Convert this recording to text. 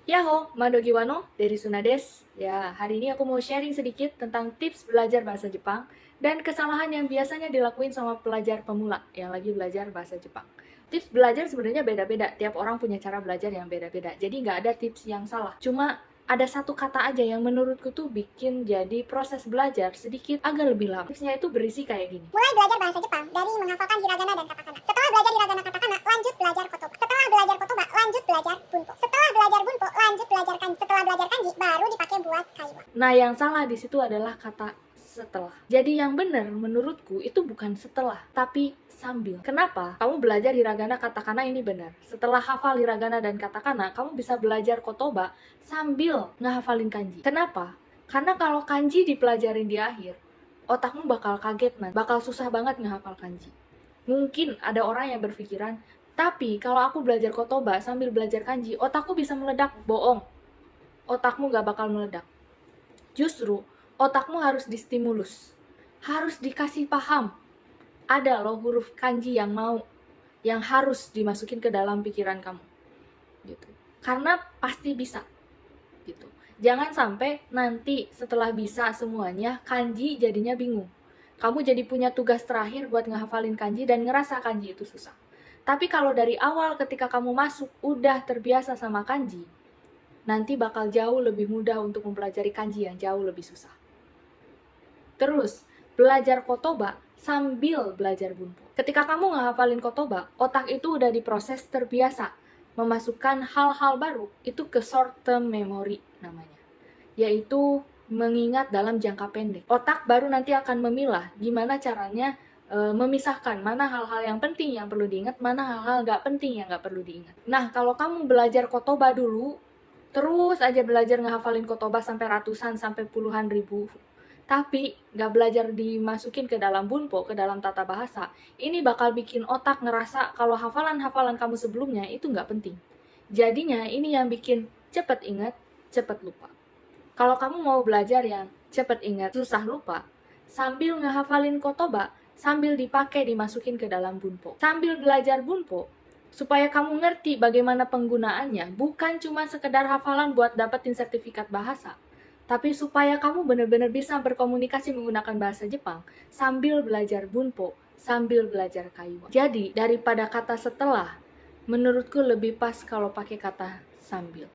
Yahoo, Madogi Wano dari Sunades. Ya, hari ini aku mau sharing sedikit tentang tips belajar bahasa Jepang dan kesalahan yang biasanya dilakuin sama pelajar pemula yang lagi belajar bahasa Jepang. Tips belajar sebenarnya beda-beda, tiap orang punya cara belajar yang beda-beda. Jadi nggak ada tips yang salah. Cuma ada satu kata aja yang menurutku tuh bikin jadi proses belajar sedikit agak lebih lama. Tipsnya itu berisi kayak gini. Mulai belajar bahasa Jepang dari menghafalkan hiragana dan katakana. Setelah belajar hiragana katakana, lanjut belajar kotoba. Setelah belajar kotoba, lanjut belajar bunpo. Setelah belajar bunpo, lanjut belajar kanji. Setelah belajar kanji, baru dipakai buat kaiwa. Nah, yang salah di situ adalah kata setelah. Jadi yang benar menurutku itu bukan setelah, tapi sambil. Kenapa? Kamu belajar hiragana katakana ini benar. Setelah hafal hiragana dan katakana, kamu bisa belajar kotoba sambil ngehafalin kanji. Kenapa? Karena kalau kanji dipelajarin di akhir, otakmu bakal kaget, bakal susah banget ngehafal kanji. Mungkin ada orang yang berpikiran, tapi kalau aku belajar kotoba sambil belajar kanji, otakku bisa meledak. Bohong. Otakmu gak bakal meledak. Justru, otakmu harus distimulus. Harus dikasih paham. Ada loh huruf kanji yang harus dimasukin ke dalam pikiran kamu. Gitu. Karena pasti bisa. Gitu. Jangan sampai nanti setelah bisa semuanya, kanji jadinya bingung. Kamu jadi punya tugas terakhir buat ngehafalin kanji dan ngerasa kanji itu susah. Tapi kalau dari awal ketika kamu masuk udah terbiasa sama kanji, nanti bakal jauh lebih mudah untuk mempelajari kanji yang jauh lebih susah. Terus, belajar kotoba sambil belajar bunpo. Ketika kamu ngehafalin kotoba, otak itu udah diproses terbiasa memasukkan hal-hal baru itu ke short term memory namanya, yaitu mengingat dalam jangka pendek. Otak baru nanti akan memilah gimana caranya memisahkan mana hal-hal yang penting yang perlu diingat, mana hal-hal nggak penting yang nggak perlu diingat. Nah, kalau kamu belajar kotoba dulu, terus aja belajar ngehafalin kotoba sampai ratusan, sampai puluhan ribu, tapi nggak belajar dimasukin ke dalam bunpo, ke dalam tata bahasa, ini bakal bikin otak ngerasa kalau hafalan-hafalan kamu sebelumnya itu nggak penting. Jadinya ini yang bikin cepet ingat, cepet lupa. Kalau kamu mau belajar yang cepet ingat, susah lupa, sambil ngehafalin kotoba, sambil dipakai dimasukin ke dalam bunpo. Sambil belajar bunpo, supaya kamu ngerti bagaimana penggunaannya, bukan cuma sekedar hafalan buat dapetin sertifikat bahasa, tapi supaya kamu benar-benar bisa berkomunikasi menggunakan bahasa Jepang sambil belajar bunpo, sambil belajar kaiwa. Jadi, daripada kata setelah, menurutku lebih pas kalau pakai kata sambil.